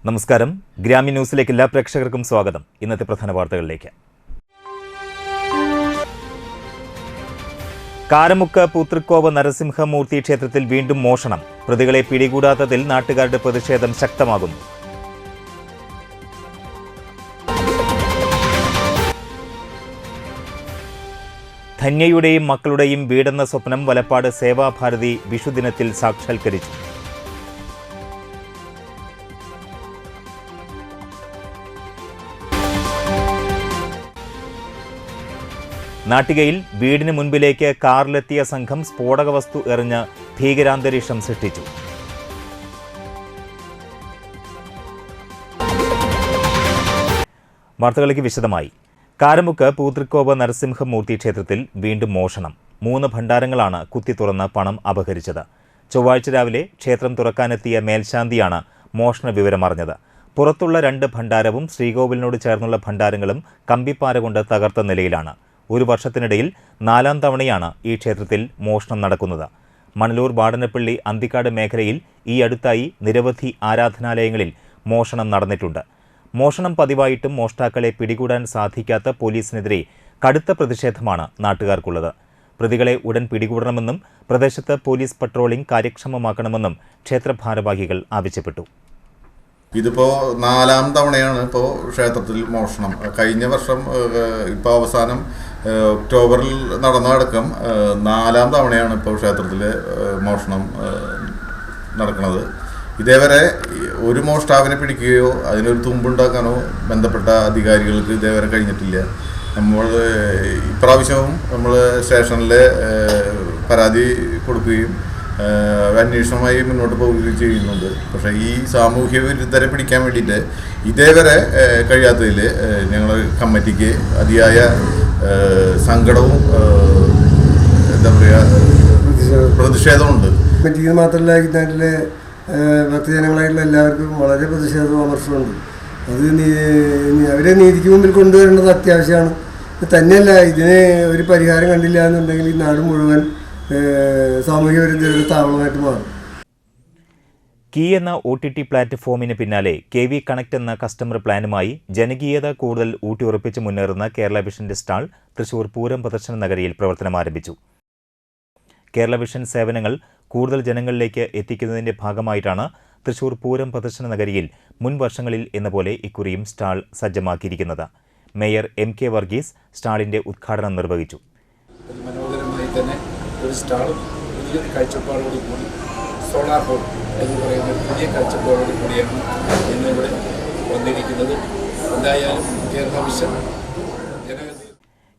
നമസ്കാരം. ഗ്രാമീൺ ന്യൂസിലേക്ക് എല്ലാ പ്രേക്ഷകർക്കും സ്വാഗതം. ഇന്നത്തെ പ്രധാന വാർത്തകളിലേക്ക്. കാരമുക്ക് പൂത്തൃക്കോവ് നരസിംഹമൂർത്തി ക്ഷേത്രത്തിൽ വീണ്ടും മോഷണം. പ്രതികളെ പിടികൂടാത്തതിൽ നാട്ടുകാരുടെ പ്രതിഷേധം ശക്തമാകുന്നു. ധന്യയുടെയും മക്കളുടെയും വീടെന്ന സ്വപ്നം വലപ്പാട് സേവാഭാരതി വിഷുദിനത്തിൽ സാക്ഷാത്കരിച്ചു. നാട്ടികയിൽ വീടിന് മുൻപിലേക്ക് കാറിലെത്തിയ സംഘം സ്ഫോടക വസ്തു എറിഞ്ഞ് ഭീകരാന്തരീക്ഷം സൃഷ്ടിച്ചു. വാർത്തകളിലേക്ക് വിശദമായി. കാരമുക്ക് പൂത്തൃക്കോവ് നരസിംഹമൂർത്തി ക്ഷേത്രത്തിൽ വീണ്ടും മോഷണം. 3 ഭണ്ഡാരങ്ങളാണ് കുത്തി തുറന്ന് പണം അപഹരിച്ചത്. ചൊവ്വാഴ്ച രാവിലെ ക്ഷേത്രം തുറക്കാനെത്തിയ മേൽശാന്തിയാണ് മോഷണ വിവരമറിഞ്ഞത്. പുറത്തുള്ള 2 ഭണ്ഡാരവും ശ്രീകോവിലിനോട് ചേർന്നുള്ള ഭണ്ഡാരങ്ങളും കമ്പിപ്പാര കൊണ്ട് തകർത്ത നിലയിലാണ്. 1 വർഷത്തിനിടയിൽ 4ാം തവണയാണ് ഈ ക്ഷേത്രത്തിൽ മോഷണം നടക്കുന്നത്. മണലൂർ വാടനപ്പള്ളി അന്തിക്കാട് മേഖലയിൽ ഈ അടുത്തായി നിരവധി ആരാധനാലയങ്ങളിൽ മോഷണം നടന്നിട്ടുണ്ട്. മോഷണം പതിവായിട്ടും മോഷ്ടാക്കളെ പിടികൂടാൻ സാധിക്കാത്ത പോലീസിനെതിരെ കടുത്ത പ്രതിഷേധമാണ് നാട്ടുകാർക്കുള്ളത്. പ്രതികളെ ഉടൻ പിടികൂടണമെന്നും പ്രദേശത്ത് പോലീസ് പട്രോളിംഗ് കാര്യക്ഷമമാക്കണമെന്നും ക്ഷേത്ര ഭാരവാഹികൾ ആവശ്യപ്പെട്ടു. ഇതിപ്പോൾ 4ാം തവണയാണ് ഇപ്പോൾ ക്ഷേത്രത്തിൽ മോഷണം. കഴിഞ്ഞ വർഷം ഇപ്പോൾ അവസാനം ഒക്ടോബറിൽ നടന്നടക്കം 4ാം തവണയാണ് ഇപ്പോൾ ക്ഷേത്രത്തിൽ മോഷണം നടക്കുന്നത്. ഇതേവരെ ഒരു മോഷ്ടാവിനെ പിടിക്കുകയോ അതിനൊരു തുമ്പുണ്ടാക്കാനോ ബന്ധപ്പെട്ട അധികാരികൾക്ക് ഇതേവരെ കഴിഞ്ഞിട്ടില്ല. നമ്മൾ ഇപ്രാവശ്യവും നമ്മൾ സ്റ്റേഷനിൽ പരാതി കൊടുക്കുകയും അന്വേഷണമായി മുന്നോട്ട് പോവുകയും ചെയ്യുന്നുണ്ട്. പക്ഷേ ഈ സാമൂഹ്യ വിരുദ്ധരെ പിടിക്കാൻ വേണ്ടിയിട്ട് ഇതേവരെ കഴിയാത്തതിൽ ഞങ്ങൾ കമ്മിറ്റിക്ക് അതിയായ സങ്കടവും എന്താ പറയുക പ്രതിഷേധമുണ്ട്. കമ്മിറ്റിക്ക് മാത്രമല്ല ഈ നാട്ടിലെ ഭക്തജനങ്ങളായിട്ടുള്ള എല്ലാവർക്കും വളരെ പ്രതിഷേധവും അമർഷമുണ്ട്. അത് അവരെ നീതിക്ക് മുമ്പിൽ കൊണ്ടുവരേണ്ടത് അത്യാവശ്യമാണ്. തന്നെയല്ല, ഇതിന് ഒരു പരിഹാരം കണ്ടില്ല എന്നുണ്ടെങ്കിൽ ഈ നാട് മുഴുവൻ സാമൂഹ്യ വിരുദ്ധരുടെ താവളമായിട്ട് മാറും. കീ എന്ന OTT പ്ലാറ്റ്ഫോമിന് പിന്നാലെ KV കണക്ട് എന്ന കസ്റ്റമർ പ്ലാനുമായി ജനകീയത കൂടുതൽ ഊട്ടിയുറപ്പിച്ച് മുന്നേറുന്ന കേരള വിഷന്റെ സ്റ്റാൾ തൃശൂർ പൂരം പ്രദർശന നഗരിയിൽ പ്രവർത്തനം ആരംഭിച്ചു. കേരള വിഷൻ സേവനങ്ങൾ കൂടുതൽ ജനങ്ങളിലേക്ക് എത്തിക്കുന്നതിന്റെ ഭാഗമായിട്ടാണ് തൃശൂർ പൂരം പ്രദർശന നഗരിയിൽ മുൻ വർഷങ്ങളിൽ എന്ന പോലെ ഇക്കുറിയും സ്റ്റാൾ സജ്ജമാക്കിയിരിക്കുന്നത്. മേയർ MK വർഗീസ് സ്റ്റാളിന്റെ ഉദ്ഘാടനം നിർവഹിച്ചു. ഒരു സ്റ്റാളും പുതിയൊരു കാഴ്ചപ്പാടോട് കൂടി സോളാർ ഹോൾ എന്ന് പറയുന്ന പുതിയ കാഴ്ചപ്പാടോട് കൂടിയാണ് ഇന്നിവിടെ വന്നിരിക്കുന്നത്. എന്തായാലും Kerala Vision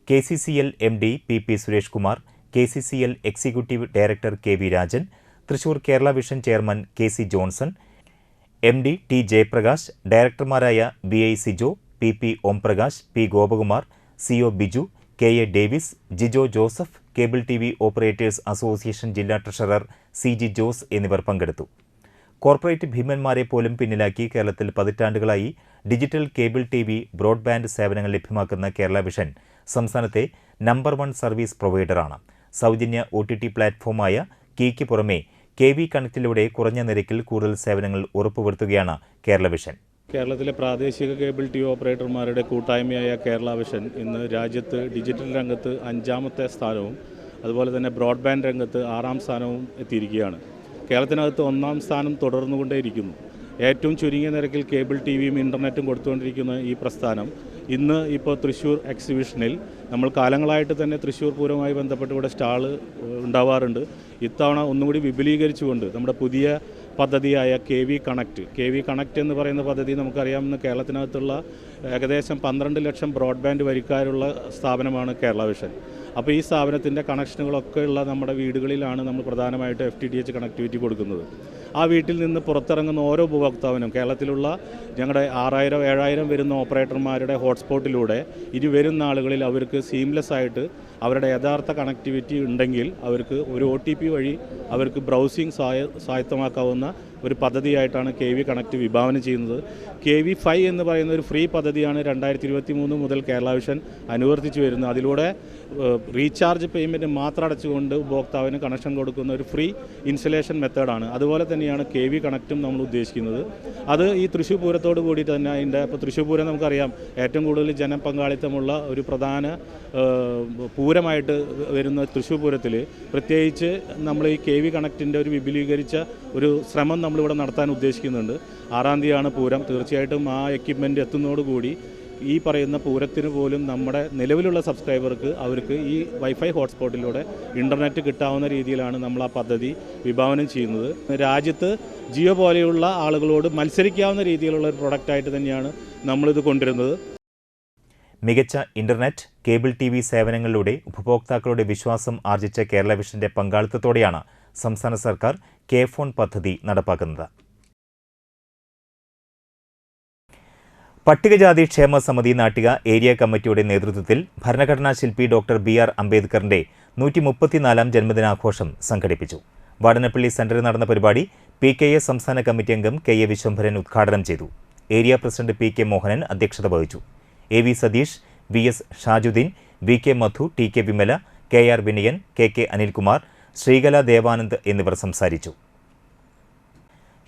KCCL MD PP Suresh Kumar, KCCL executive director KV Rajan, Thrissur Kerala Vision chairman KC Johnson, MD T Jayaprakash, ഡയറക്ടർമാരായ BI Sijo, PP Omprakash, P Gopakumar, CO Biju, KA Davis, Jijo Joseph, cable TV operators association ജില്ലാ ട്രഷറർ CG ജോസ് എന്നിവർ പങ്കെടുത്തു. കോർപ്പറേറ്റ് ഭീമന്മാരെ പോലും പിന്നിലാക്കി കേരളത്തിൽ പതിറ്റാണ്ടുകളായി ഡിജിറ്റൽ കേബിൾ TV ബ്രോഡ്ബാൻഡ് സേവനങ്ങൾ ലഭ്യമാക്കുന്ന Kerala vision സംസ്ഥാനത്തെ നമ്പർ 1 സർവീസ് പ്രൊവൈഡറാണ്. സൗജന്യ OTT പ്ലാറ്റ്ഫോമായ കീക്ക് പുറമെ KV കണക്റ്റിലൂടെ കുറഞ്ഞ നിരക്കിൽ കൂടുതൽ സേവനങ്ങൾ ഉറപ്പുവരുത്തുകയാണ് കേരള വിഷൻ. കേരളത്തിലെ പ്രാദേശിക കേബിൾ TV ഓപ്പറേറ്റർമാരുടെ കൂട്ടായ്മയായ കേരള വിഷൻ ഇന്ന് രാജ്യത്ത് ഡിജിറ്റൽ രംഗത്ത് 5ാമത്തെ സ്ഥാനവും അതുപോലെ തന്നെ ബ്രോഡ്ബാൻഡ് രംഗത്ത് 6ാം സ്ഥാനവും എത്തിയിരിക്കുകയാണ്. കേരളത്തിനകത്ത് 1ാം സ്ഥാനം തുടർന്നുകൊണ്ടേയിരിക്കുന്നു. ഏറ്റവും ചുരുങ്ങിയ നിരക്കിൽ കേബിൾ TVയും ഇൻ്റർനെറ്റും കൊടുത്തുകൊണ്ടിരിക്കുന്ന ഈ പ്രസ്ഥാനം ഇന്ന് ഇപ്പോൾ തൃശ്ശൂർ എക്സിബിഷനിൽ നമ്മൾ കാലങ്ങളായിട്ട് തന്നെ തൃശ്ശൂർ പൂരവുമായി ബന്ധപ്പെട്ട് ഇവിടെ സ്റ്റാള് ഉണ്ടാവാറുണ്ട്. ഇത്തവണ ഒന്നുകൂടി വിപുലീകരിച്ചുകൊണ്ട് നമ്മുടെ പുതിയ പദ്ധതിയായ KV കണക്ട് എന്ന് പറയുന്ന പദ്ധതി നമുക്കറിയാവുന്ന കേരളത്തിനകത്തുള്ള ഏകദേശം 12 ലക്ഷം ബ്രോഡ്ബാൻഡ് വരിക്കാരുള്ള സ്ഥാപനമാണ് കേരള വിഷൻ. അപ്പോൾ ഈ സ്ഥാപനത്തിൻ്റെ കണക്ഷനുകളൊക്കെ ഉള്ള നമ്മുടെ വീടുകളിലാണ് നമ്മൾ പ്രധാനമായിട്ട് FTTH കണക്ടിവിറ്റി കൊടുക്കുന്നത്. ആ വീട്ടിൽ നിന്ന് പുറത്തിറങ്ങുന്ന ഓരോ ഉപഭോക്താവിനും കേരളത്തിലുള്ള ഞങ്ങളുടെ 6000-7000 വരുന്ന ഓപ്പറേറ്റർമാരുടെ ഹോട്ട്സ്പോട്ടിലൂടെ ഇനി വരുന്ന ആളുകളിൽ അവർക്ക് സീംലെസ് ആയിട്ട് അവരുടെ യഥാർത്ഥ കണക്ടിവിറ്റി ഉണ്ടെങ്കിൽ അവർക്ക് ഒരു OTP വഴി അവർക്ക് ബ്രൗസിംഗ് സ്വായത്തമാക്കാവുന്ന ഒരു പദ്ധതിയായിട്ടാണ് KV കണക്റ്റ് വിഭാവനം ചെയ്യുന്നത്. KV5 എന്ന് പറയുന്ന ഒരു ഫ്രീ പദ്ധതിയാണ് 2023 മുതൽ കേരള വിഷൻ അനുവർത്തിച്ചു വരുന്നത്. അതിലൂടെ റീചാർജ് പേയ്മെൻറ്റ് മാത്രം അടച്ചുകൊണ്ട് ഉപഭോക്താവിന് കണക്ഷൻ കൊടുക്കുന്ന ഒരു ഫ്രീ ഇൻസ്റ്റലേഷൻ മെത്തേഡാണ്. അതുപോലെ തന്നെയാണ് KV കണക്റ്റും നമ്മൾ ഉദ്ദേശിക്കുന്നത്. അത് ഈ തൃശ്ശൂർ പൂരത്തോട് കൂടി തന്നെ ഇപ്പോൾ തൃശ്ശൂർ പൂരം നമുക്കറിയാം ഏറ്റവും കൂടുതൽ ജനപങ്കാളിത്തമുള്ള ഒരു പ്രധാന പൂരമായിട്ട് വരുന്ന തൃശ്ശൂർ പൂരത്തിൽ പ്രത്യേകിച്ച് നമ്മൾ ഈ KV കണക്റ്റിൻ്റെ ഒരു വിപുലീകരിച്ച ഒരു ശ്രമം നമ്മളിവിടെ നടത്താൻ ഉദ്ദേശിക്കുന്നുണ്ട്. 6-ാം തീയതിയാണ് പൂരം. തീർച്ചയായിട്ടും ആ എക്യുപ്മെൻറ്റ് എത്തുന്നതോടുകൂടി ഈ പറയുന്ന പൂരത്തിന് പോലും നമ്മുടെ നിലവിലുള്ള സബ്സ്ക്രൈബർക്ക് അവർക്ക് ഈ വൈഫൈ ഹോട്ട്സ്പോട്ടിലൂടെ ഇൻ്റർനെറ്റ് കിട്ടാവുന്ന രീതിയിലാണ് നമ്മൾ ആ പദ്ധതി വിഭാവനം ചെയ്യുന്നത്. രാജ്യത്ത് ജിയോ പോലെയുള്ള ആളുകളോട് മത്സരിക്കാവുന്ന രീതിയിലുള്ള ഒരു പ്രൊഡക്റ്റായിട്ട് തന്നെയാണ് നമ്മളിത് കൊണ്ടുവരുന്നത്. മികച്ച ഇന്റർനെറ്റ്, കേബിൾ TV സേവനങ്ങളിലൂടെ ഉപഭോക്താക്കളുടെ വിശ്വാസം ആർജിച്ച കേരള വിഷന്റെ പങ്കാളിത്തത്തോടെയാണ് സംസ്ഥാന സർക്കാർ K-Phone പദ്ധതി നടപ്പാക്കുന്നത്. പട്ടികജാതി ക്ഷേമ സമിതി നാട്ടിക ഏരിയ കമ്മിറ്റിയുടെ നേതൃത്വത്തിൽ ഭരണഘടനാ ശില്പി ഡോക്ടർ B.R. അംബേദ്കറിന്റെ 134ാം ജന്മദിനാഘോഷം സംഘടിപ്പിച്ചു. വാടനപ്പള്ളി സെന്ററിൽ നടന്ന പരിപാടി PKS സംസ്ഥാന കമ്മിറ്റി അംഗം KA വിശ്വംഭരൻ ഉദ്ഘാടനം ചെയ്തു. ഏരിയ പ്രസിഡന്റ് PK മോഹനൻ അധ്യക്ഷത വഹിച്ചു. AV Satheesh, VS Shajuddin, VK മധു, TK Vimala, KR Vinayan, KK Anilkumar, Sreekala Devanand എന്നിവർ സംസാരിച്ചു.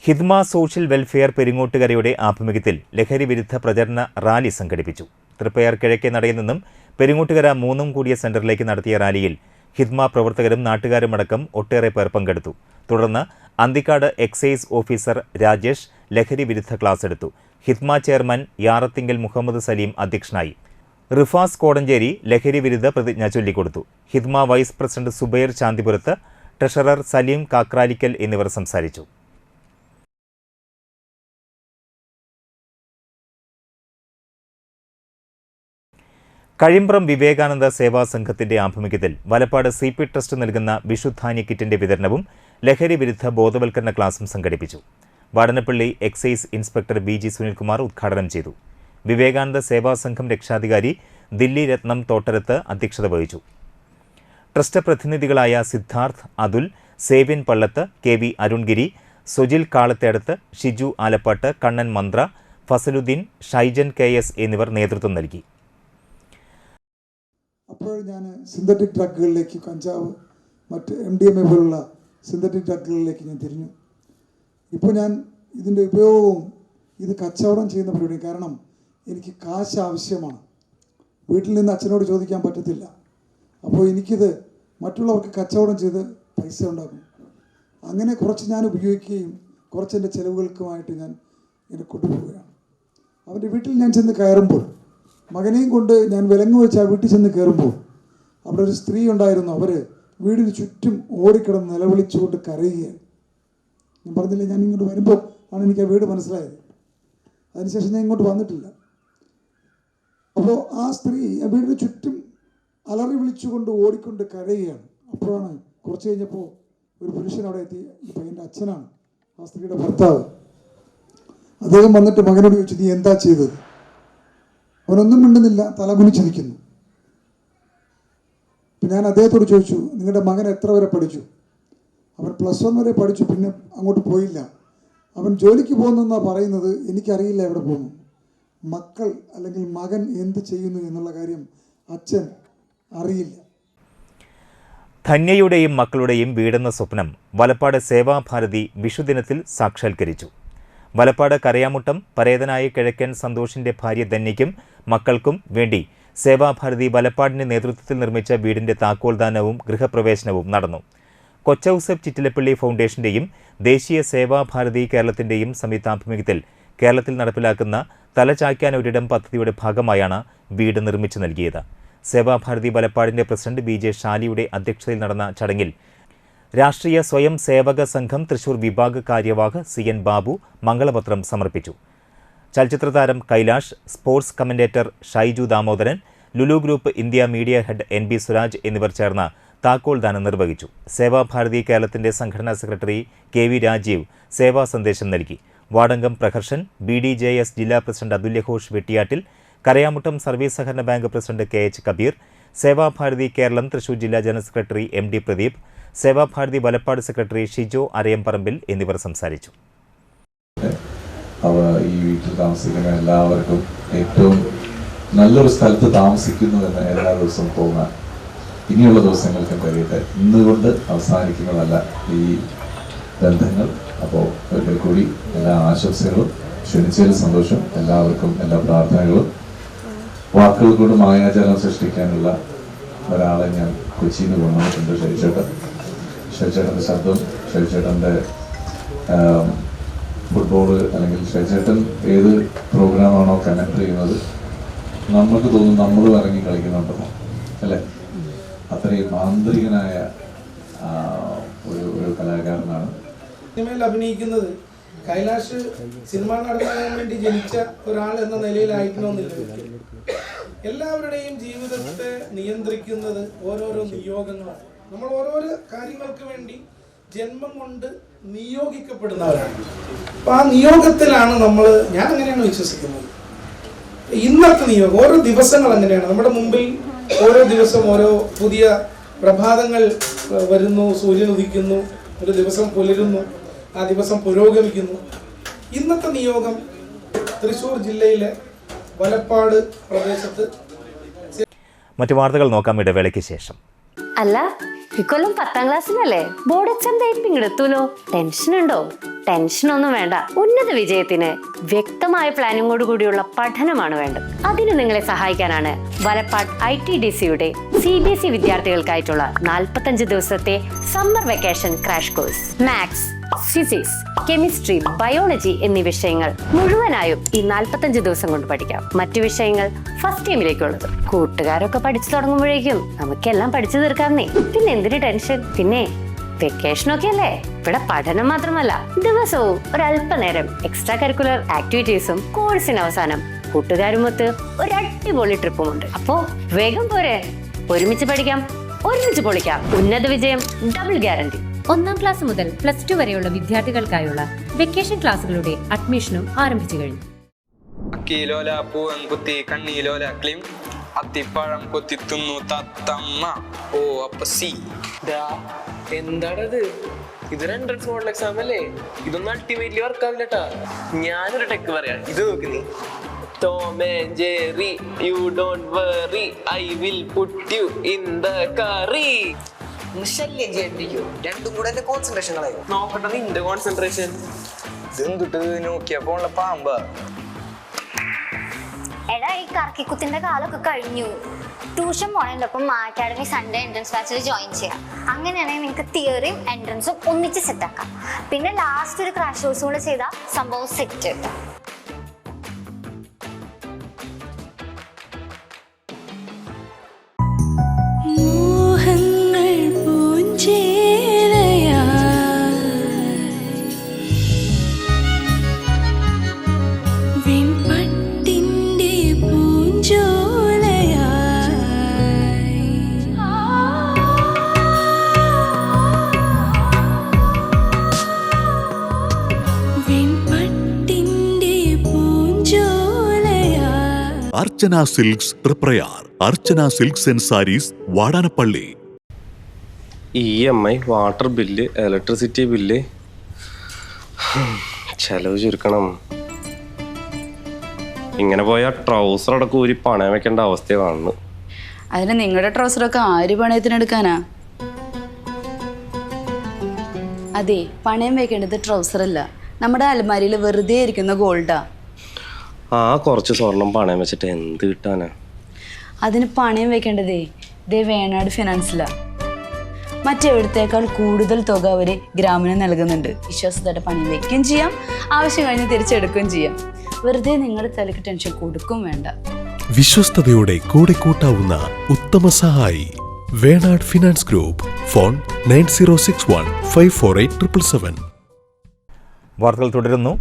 ഹിദ്മ സോഷ്യൽ വെൽഫെയർ പെരിങ്ങോട്ടുകരയുടെ ആഭിമുഖ്യത്തിൽ ലഹരി വിരുദ്ധ പ്രചരണ റാലി സംഘടിപ്പിച്ചു. തൃപ്പയാർ കിഴക്കേ നടയിൽ നിന്നും പെരിങ്ങോട്ടുകര 3 കൂടിയ സെന്ററിലേക്ക് നടത്തിയ റാലിയിൽ ഹിദ്മ പ്രവർത്തകരും നാട്ടുകാരുമടക്കം ഒട്ടേറെ പേർ പങ്കെടുത്തു. തുടർന്ന് അന്തിക്കാട് എക്സൈസ് ഓഫീസർ രാജേഷ് ലഹരി വിരുദ്ധ ക്ലാസ് എടുത്തു. ഹിദ്മ ചെയർമാൻ യാറത്തിങ്കൽ മുഹമ്മദ് സലീം അധ്യക്ഷനായി. റിഫാസ് കോടഞ്ചേരി ലഹരി വിരുദ്ധ പ്രതിജ്ഞ ചൊല്ലിക്കൊടുത്തു. Hidma vice president Zubair Chanthipurath, treasurer Salim Kakralikkal എന്നിവർ സംസാരിച്ചു. കഴിമ്പ്രം വിവേകാനന്ദ സേവാ സംഘത്തിന്റെ ആഭിമുഖ്യത്തിൽ വലപ്പാട് CP ട്രസ്റ്റ് നൽകുന്ന വിഷുധാന്യ കിറ്റിന്റെ വിതരണവും ലഹരി വിരുദ്ധ ബോധവൽക്കരണ ക്ലാസും സംഘടിപ്പിച്ചു. Vadanappally excise inspector BG Sunilkumar ഉദ്ഘാടനം ചെയ്തു. വിവേകാനന്ദ സേവാ സംഘം രക്ഷാധികാരി ദില്ലി രത്നം തോട്ടരത്ത് അധ്യക്ഷത വഹിച്ചു. ട്രസ്റ്റ് പ്രതിനിധികളായ സിദ്ധാർത്ഥ്, അതുൽ, സേവ്യൻ പള്ളത്ത്, KV അരുൺഗിരി, സുജിൽ കാളത്തേടത്ത്, ഷിജു ആലപ്പാട്ട്, കണ്ണൻ മന്ത്ര, ഫസലുദ്ദീൻ, ഷൈജൻ KS എന്നിവർ നേതൃത്വം നൽകി. അപ്പോൾ ഞാൻ സിന്തറ്റിക് ഡ്രഗുകളിലേക്ക്, കഞ്ചാവ്, മറ്റ് MDMA പോലുള്ള സിന്തറ്റിക് ഡ്രഗുകളിലേക്ക് ഞാൻ തിരിഞ്ഞു. ഇപ്പോൾ ഞാൻ ഇതിൻ്റെ ഉപയോഗവും ഇത് കച്ചവടം ചെയ്യുന്ന പരിപാടി. കാരണം എനിക്ക് കാശ് ആവശ്യമാണ്. വീട്ടിൽ നിന്ന് അച്ഛനോട് ചോദിക്കാൻ പറ്റത്തില്ല. അപ്പോൾ എനിക്കിത് മറ്റുള്ളവർക്ക് കച്ചവടം ചെയ്ത് പൈസ ഉണ്ടാക്കും. അങ്ങനെ കുറച്ച് ഞാൻ ഉപയോഗിക്കുകയും കുറച്ച് എൻ്റെ ചിലവുകൾക്കുമായിട്ട് ഞാൻ എന്നെ കൊണ്ടുപോവുകയാണ്. അവൻ്റെ വീട്ടിൽ ഞാൻ ചെന്ന് കയറുമ്പോൾ, മകനെയും കൊണ്ട് ഞാൻ വിലങ്ങ് വെച്ച് ആ വീട്ടിൽ ചെന്ന് കയറുമ്പോൾ അവിടെ ഒരു സ്ത്രീ ഉണ്ടായിരുന്നു. അവർ വീടിന് ചുറ്റും ഓടിക്കിടന്ന് നിലവിളിച്ചുകൊണ്ട് കരയുകയാണ്. ഞാൻ പറഞ്ഞില്ലേ, ഞാൻ ഇങ്ങോട്ട് വരുമ്പോൾ ആണ് എനിക്ക് ആ വീട് മനസ്സിലായത്. അതിനുശേഷം ഞാൻ ഇങ്ങോട്ട് വന്നിട്ടില്ല. അപ്പോൾ ആ സ്ത്രീ ആ വീടിന് ചുറ്റും അലറി വിളിച്ചുകൊണ്ട് ഓടിക്കൊണ്ട് കരയുകയാണ്. അപ്പോഴാണ് കുറച്ച് കഴിഞ്ഞപ്പോൾ ഒരു പുരുഷൻ അവിടെ എത്തി. ഈ പയ്യൻ്റെ അച്ഛനാണ്, ആ സ്ത്രീയുടെ ഭർത്താവ്. അദ്ദേഹം വന്നിട്ട് മകനോട് ചോദിച്ചു, നീ എന്താ ചെയ്തത്? അവനൊന്നും മിണ്ടുന്നില്ല, തലകുനിച്ച് നിൽക്കുന്നു. അപ്പം ഞാൻ അദ്ദേഹത്തോട് ചോദിച്ചു, നിങ്ങളുടെ മകൻ എത്ര വരെ പഠിച്ചു? അവൻ +1 വരെ പഠിച്ചു, പിന്നെ അങ്ങോട്ട് പോയില്ല. അവൻ ജോലിക്ക് പോകുന്നെന്നാണ് പറയുന്നത്. എനിക്കറിയില്ല എവിടെ പോകുന്നു. മക്കൾ അല്ലെങ്കിൽ മകൻ എന്ത് ചെയ്യുന്നു എന്നുള്ള കാര്യം അച്ഛൻ അറിയില്ല. ധന്യയുടെയും മക്കളുടെയും വീടെന്ന സ്വപ്നം വലപ്പാട് സേവാഭാരതി വിഷുദിനത്തിൽ സാക്ഷാത്കരിച്ചു. വലപ്പാട് കരയാമുട്ടം പരേതനായ കിഴക്കൻ സന്തോഷിന്റെ ഭാര്യ ധന്യയ്ക്കും മക്കൾക്കും വേണ്ടി സേവാഭാരതി വലപ്പാടിന്റെ നേതൃത്വത്തിൽ നിർമ്മിച്ച വീടിന്റെ താക്കോൽദാനവും ഗൃഹപ്രവേശനവും നടന്നു. കൊച്ചൌസഫ് ചിറ്റിലപ്പള്ളി ഫൗണ്ടേഷന്റെയും ദേശീയ സേവാഭാരതി കേരളത്തിന്റെയും സംയുക്താഭിമുഖ്യത്തിൽ കേരളത്തിൽ നടപ്പിലാക്കുന്ന തലചായ്ക്കാൻ ഒരിടം പദ്ധതിയുടെ ഭാഗമായാണ് വീട് നിർമ്മിച്ചു നൽകിയത്. സേവാഭാരതി വലപ്പാടിന്റെ പ്രസിഡന്റ് BJ ഷാലിയുടെ അധ്യക്ഷതയിൽ നടന്ന ചടങ്ങിൽ രാഷ്ട്രീയ സ്വയം സേവക സംഘം തൃശൂർ വിഭാഗ് കാര്യവാഹ് CN ബാബു മംഗളപത്രം സമർപ്പിച്ചു. ചലച്ചിത്രതാരം Kailash, sports commentator Shaiju Damodaran, Lulu group India media head NB Suraj എന്നിവർ ചേർന്ന് താക്കോൽദാനം നിർവഹിച്ചു. സേവാഭാരതി കേരളത്തിന്റെ സംഘടനാ സെക്രട്ടറി KV രാജീവ് സേവാ സന്ദേശം നൽകി. വാർഡംഗം പ്രഹർഷൻ, BDJS ജില്ലാ പ്രസിഡന്റ് അതുല്യഘോഷ് വെട്ടിയാട്ടിൽ, കരയാമുട്ടം സർവീസ് സഹകരണ bank president KH Kabeer, Sevabharathi Keralam Thrissur ജില്ലാ general secretary MD Pradeep, Sevabharathi Valappad secretary Shijo Arayamparambil എന്നിവർ സംസാരിച്ചു. ഈ വീട്ടിൽ താമസിക്കുന്ന എല്ലാവർക്കും ഏറ്റവും നല്ലൊരു സ്ഥലത്ത് താമസിക്കുന്നു എന്ന് എല്ലാ ദിവസവും തോന്നാൻ ഇനിയുള്ള ദിവസങ്ങൾക്കും കഴിയട്ടെ. ഇന്നുകൊണ്ട് അവസാനിക്കുന്നതല്ല ഈ ബന്ധങ്ങൾ. അപ്പോൾ ഒരിക്കൽ കൂടി എല്ലാ ആശംസകളും, ക്ഷണിച്ചതിൽ സന്തോഷം. എല്ലാവർക്കും എല്ലാ പ്രാർത്ഥനകളും. വാക്കുകൾ കൊണ്ട് മായാജാലം സൃഷ്ടിക്കാനുള്ള ഒരാളെ ഞാൻ കൊച്ചിയിൽ നിന്ന് കൊണ്ടുവന്നിട്ടുണ്ട്, ഷൈചേട്ടൻ. ഷൈചേട്ടൻ്റെ ശബ്ദം, ഷൈചേട്ടൻ്റെ ഫുട്ബോൾ അല്ലെങ്കിൽ ഷൈചേട്ടൻ ഏത് പ്രോഗ്രാമാണോ കമൻറ്റ് ചെയ്യുന്നത് നമുക്ക് തോന്നും നമ്മളും ഇറങ്ങി കളിക്കുന്നുണ്ടല്ലോ അല്ലേ. അത്രയും മാന്ത്രികനായ ഒരു കലാകാരനാണ്. സിനിമയിൽ അഭിനയിക്കുന്നത് കൈലാഷ് സിനിമാ നടനാകാൻ വേണ്ടി ജനിച്ച ഒരാൾ എന്ന നിലയിലായിരിക്കണമെന്നില്ല. എല്ലാവരുടെയും ജീവിതത്തെ നിയന്ത്രിക്കുന്നത് ഓരോരോ നിയോഗങ്ങളാണ്. നമ്മൾ ഓരോരോ കാര്യങ്ങൾക്ക് വേണ്ടി ജന്മം കൊണ്ട് നിയോഗിക്കപ്പെടുന്നവരാണ്. അപ്പം ആ നിയോഗത്തിലാണ് ഞാൻ അങ്ങനെയാണ് വിശ്വസിക്കുന്നത്. ഇന്നത്തെ നിയോഗം, ഓരോ ദിവസങ്ങൾ അങ്ങനെയാണ്. നമ്മുടെ മുമ്പിൽ ഓരോ ദിവസം ഓരോ പുതിയ പ്രഭാതങ്ങൾ വരുന്നു, സൂര്യൻ ഉദിക്കുന്നു, ഒരു ദിവസം പുലരുന്നു, ആ ദിവസം പുരോഗമിക്കുന്നു. ഇന്നത്തെ നിയോഗം തൃശ്ശൂർ ജില്ലയിലെ വലപ്പാട് പ്രദേശത്ത്. മറ്റു വാർത്തകൾ നോക്കാം ഇടവേളയ്ക്ക് ശേഷം. അല്ല, ഇക്കൊല്ലം 10ാം ക്ലാസ്സിലല്ലേ? ബോർഡ് എക്സാം ഇങ്ങെടുത്തൂലോ. ടെൻഷൻ ഉണ്ടോ? ടെൻഷനൊന്നും വേണ്ട. ഉന്നത വിജയത്തിന് വ്യക്തമായ പ്ലാനിങ്ങോട് കൂടിയുള്ള പഠനമാണ് വേണ്ടത്. അതിന് നിങ്ങളെ സഹായിക്കാനാണ് വലപ്പാട് ITDCയുടെ CBSE വിദ്യാർത്ഥികൾക്കായിട്ടുള്ള 45 ദിവസത്തെ summer vacation crash course. Maths, physics, chemistry, biology എന്നീ വിഷയങ്ങൾ മുഴുവനായും ഈ 45 ദിവസം കൊണ്ട് പഠിക്കാം. മറ്റു വിഷയങ്ങൾ ഫസ്റ്റ് ടൈമിലേക്കുള്ളത്. കൂട്ടുകാരൊക്കെ പഠിച്ചു തുടങ്ങുമ്പോഴേക്കും നമുക്കെല്ലാം പഠിച്ചു തീർക്കാമെന്നേ. പിന്നെ എന്തിന് ടെൻഷൻ? പിന്നെ വെക്കേഷനൊക്കെ അല്ലേ? ഇവിടെ പഠനം മാത്രമല്ല, ദിവസവും ഒരല്പനേരം എക്സ്ട്രാ കരിക്കുലർ ആക്ടിവിറ്റീസും കോഴ്സിന് അവസാനം കൂട്ടുകാരുമൊത്ത് ഒരു അടിപൊളി ട്രിപ്പുമുണ്ട്. അപ്പോ വേഗം പോരെ, ഒരുമിച്ച് പഠിക്കാം, ഒരുമിച്ച് പൊളിക്കാം. ഉന്നത വിജയം ഡബിൾ ഗ്യാരണ്ടി. 1ാം ക്ലാസ് മുതൽ +2 വരെയുള്ള വിദ്യാർത്ഥികൾക്കായുള്ള വെക്കേഷൻ ക്ലാസുകളുടെ അഡ്മിഷനും ആരംഭിച്ചു കഴിഞ്ഞു. അക്കീലോല പൂവൻകുത്തി കണ്ണീലോല ക്ലിം അത്തിപ്പഴം കൊത്തിത്തുന്നു തത്തമ്മ. ഓ അപ്പൊ സി എന്താണത്? ഇതൊരു എൻട്രൻസ് മോഡൽ എക്സാം അല്ലേ? ഇതൊന്നും അൾട്ടിമേറ്റ്ലി വർക്കാവില്ലട്ടാ. ഞാനൊരു ടെക്ക് പറയാം, ഇത് നോക്ക് നീ. Tom and Jerry, you don't worry, I will put you in the curry. ശല്യം ചെയ്യാണ്ടിരിക്കോ? രണ്ടും കൂടെ എന്റെ കോൺസെൻട്രേഷൻ കളയോ? നോക്കട്ടെ നിന്റെ കോൺസെൻട്രേഷൻ. ഇതെന്തിട്ട് നോക്കിയപ്പോ ഉള്ള പാമ്പ. എടാ, ഈ കറക്കിക്കുത്തിന്റെ കാലമൊക്കെ കഴിഞ്ഞു. ട്യൂഷൻ പോണതിനൊപ്പം അക്കാഡമി സൺഡേ എൻട്രൻസ് ബാച്ചിൽ ജോയിൻ ചെയ്യാം. അങ്ങനെയാണെങ്കിൽ നിങ്ങൾക്ക് തിയറിയും എൻട്രൻസും ഒന്നിച്ച് സെറ്റാക്കാം. പിന്നെ ലാസ്റ്റ് ഒരു ക്രാഷ് കോഴ്സ് കൂടെ ചെയ്താൽ സംഭവം set. Archana silks Triprayar. Archana silks and sarees, Vadanappally. EMI, water bill, electricity bill, ചെലവ് ചുരുക്കണം. ഇങ്ങനെ പോയാൽ ട്രൗസർ അടക്കം ഊരി പണയം വെക്കേണ്ട അവസ്ഥ കാണുന്നു. അതിന് നിങ്ങളുടെ ട്രൗസറൊക്കെ ആര് പണയത്തിനെടുക്കാനാ? അതെ, പണയം വെക്കേണ്ടത് ട്രൗസർ അല്ല, നമ്മുടെ അലമാരിയിൽ വെറുതെ ഇരിക്കുന്ന ഗോൾഡാ. ആ കുറച്ച് സ്വർണം പണയം വെച്ചിട്ട് എന്ത് കിട്ടാനാ? അതിന് പണയം വെക്കേണ്ടതേ വേണാട് ഫിനാൻസിലാ. മറ്റെവിടത്തേക്കാൾ കൂടുതൽ തുക അവർ ഗ്രാമിന് നൽകുന്നുണ്ട്. വിശ്വാസത്തോടെ പണയം വെക്കുകയും ചെയ്യാം, ആവശ്യം കഴിഞ്ഞ് തിരിച്ചെടുക്കുകയും ചെയ്യാം. വെറുതെ നിങ്ങളുടെ തലക്ക് ടെൻഷൻ കൊടുക്കും വേണ്ട. വിശ്വസ്തയോടെ കൂടെ കൂട്ടാവുന്ന ഉത്തമ സഹായി വേണാട് ഫിനാൻസ് ഗ്രൂപ്പ്. ഫോൺ 9061548777. വാർത്തകൾ തുടരുന്നു.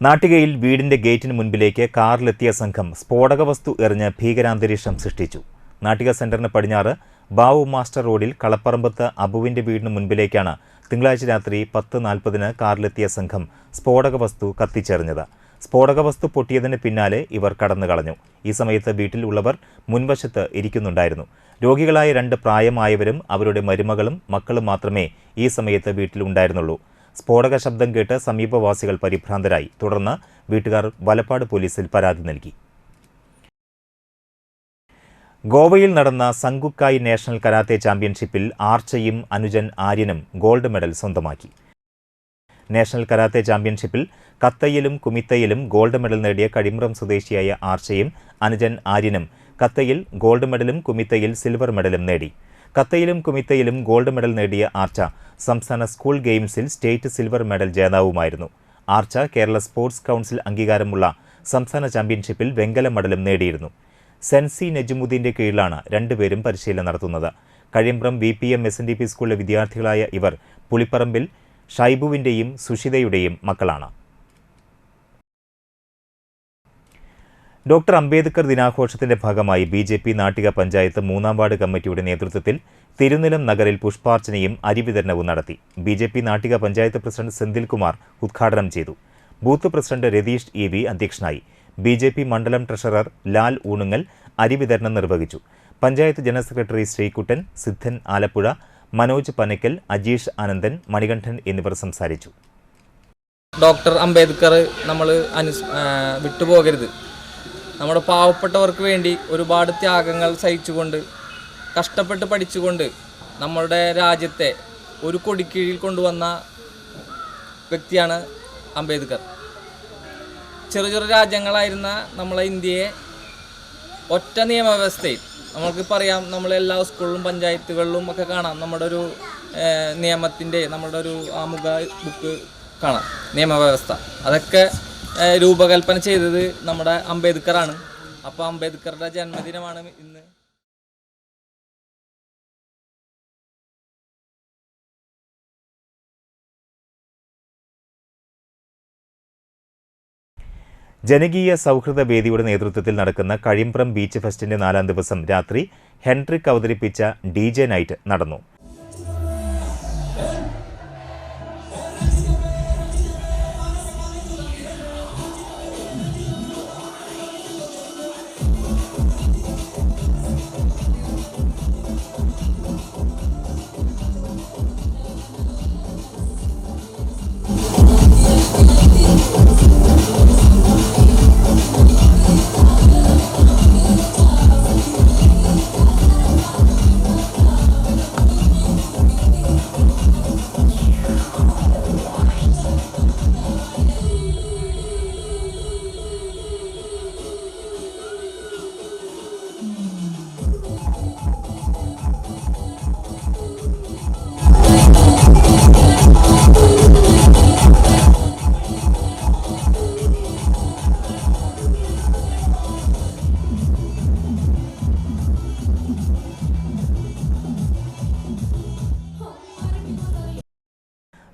നാട്ടികയിൽ വീടിന്റെ ഗേറ്റിന് മുൻപിലേക്ക് കാറിലെത്തിയ സംഘം സ്ഫോടക വസ്തു എറിഞ്ഞ് ഭീകരാന്തരീക്ഷം സൃഷ്ടിച്ചു. നാട്ടിക സെന്ററിന് പടിഞ്ഞാറ് ബാവു മാസ്റ്റർ റോഡിൽ കളപ്പറമ്പത്ത് അബുവിന്റെ വീടിന് മുൻപിലേക്കാണ് തിങ്കളാഴ്ച രാത്രി 10:40 കാറിലെത്തിയ സംഘം സ്ഫോടക വസ്തു കത്തിച്ചെറിഞ്ഞത്. സ്ഫോടക വസ്തു പൊട്ടിയതിന് പിന്നാലെ ഇവർ കടന്നു കളഞ്ഞു. ഈ സമയത്ത് വീട്ടിൽ ഉള്ളവർ മുൻവശത്ത് ഇരിക്കുന്നുണ്ടായിരുന്നു. രോഗികളായ 2 പ്രായമായവരും അവരുടെ മരുമകളും മക്കളും മാത്രമേ ഈ സമയത്ത് വീട്ടിലുണ്ടായിരുന്നുള്ളൂ. സ്ഫോടക ശബ്ദം കേട്ട് സമീപവാസികൾ പരിഭ്രാന്തരായി. തുടർന്ന് വീട്ടുകാർ വലപ്പാട് പോലീസിൽ പരാതി നൽകി. ഗോവയിൽ നടന്ന സംഗുക്കായ് നാഷണൽ കരാത്തെ ചാമ്പ്യൻഷിപ്പിൽ ആർച്ചയും അനുജൻ ആര്യനും ഗോൾഡ് മെഡൽ സ്വന്തമാക്കി. നാഷണൽ കരാത്തെ ചാമ്പ്യൻഷിപ്പിൽ കത്തയിലും കുമിത്തയിലും ഗോൾഡ് മെഡൽ നേടിയ കഴിമ്പ്രം സ്വദേശിയായ ആർച്ചയും അനുജൻ ആര്യനും കത്തയിൽ ഗോൾഡ് മെഡലും കുമിത്തയിൽ സിൽവർ മെഡലും നേടി. കത്തയിലും കുമിത്തയിലും ഗോൾഡ് മെഡൽ നേടിയ ആർച്ച സംസ്ഥാന സ്കൂൾ ഗെയിംസിൽ സ്റ്റേറ്റ് സിൽവർ മെഡൽ ജേതാവുമായിരുന്നു. ആർച്ച കേരള സ്പോർട്സ് കൗൺസിൽ അംഗീകാരമുള്ള സംസ്ഥാന ചാമ്പ്യൻഷിപ്പിൽ വെങ്കല മെഡലും നേടിയിരുന്നു. സെൻസി നജുമുദ്ദീന്റെ കീഴിലാണ് രണ്ടുപേരും പരിശീലനം നടത്തുന്നത്. കഴിമ്പ്രം VPM SNDP സ്കൂളിലെ വിദ്യാർത്ഥികളായ ഇവർ പുളിപ്പറമ്പിൽ ഷൈബുവിന്റെയും സുഷിതയുടെയും മക്കളാണ്. ഡോക്ടർ അംബേദ്കർ ദിനാഘോഷത്തിന്റെ ഭാഗമായി BJP നാട്ടിക പഞ്ചായത്ത് 3-ാം വാർഡ് കമ്മിറ്റിയുടെ നേതൃത്വത്തിൽ തിരുനിലം നഗറിൽ പുഷ്പാർച്ചനയും അരിവിതരണവും നടത്തി. BJP നാട്ടിക പഞ്ചായത്ത് പ്രസിഡന്റ് സെന്തിൽകുമാർ ഉദ്ഘാടനം ചെയ്തു. ബൂത്ത് പ്രസിഡന്റ് രതീഷ് EV അധ്യക്ഷനായി. BJP മണ്ഡലം ട്രഷറർ ലാൽ ഊണുങ്ങൽ അരിവിതരണം നിർവഹിച്ചു. പഞ്ചായത്ത് ജനറൽ സെക്രട്ടറി ശ്രീകുട്ടൻ, സിദ്ധൻ ആലപ്പുഴ, മനോജ് പനക്കൽ, അജീഷ് ആനന്ദൻ, മണികണ്ഠൻ എന്നിവർ സംസാരിച്ചു. ഡോക്ടർ അംബേദ്കർ നമ്മൾ വിട്ടുപോകരുത്. നമ്മുടെ പാവപ്പെട്ടവർക്ക് വേണ്ടി ഒരുപാട് ത്യാഗങ്ങൾ സഹിച്ചുകൊണ്ട് കഷ്ടപ്പെട്ട് പഠിച്ചുകൊണ്ട് നമ്മളുടെ രാജ്യത്തെ ഒരു കൊടിക്കീഴിൽ കൊണ്ടുവന്ന വ്യക്തിയാണ് അംബേദ്കർ. ചെറു ചെറു രാജ്യങ്ങളായിരുന്ന നമ്മളെ ഇന്ത്യയെ ഒറ്റ നിയമവ്യവസ്ഥയിൽ നമ്മൾക്ക് പറയാം. നമ്മളെല്ലാ സ്കൂളിലും പഞ്ചായത്തുകളിലും ഒക്കെ കാണാം നമ്മുടെ ഒരു നിയമത്തിൻ്റെ നമ്മുടെ ഒരു ആമുഖ ബുക്ക് കാണാം, നിയമവ്യവസ്ഥ. അതൊക്കെ രൂപകൽപ്പന ചെയ്തത് നമ്മുടെ അംബേദ്കറാണ്. അപ്പോൾ അംബേദ്കറുടെ ജന്മദിനമാണ് ഇന്ന്. ജനകീയ സൗഹൃദ വേദിയുടെ നേതൃത്വത്തിൽ നടക്കുന്ന കഴിമ്പ്രം ബീച്ച് ഫെസ്റ്റിന്റെ 4-ാം ദിവസം രാത്രി ഹെൻട്രിക് അവതരിപ്പിച്ച DJ നൈറ്റ് നടന്നു.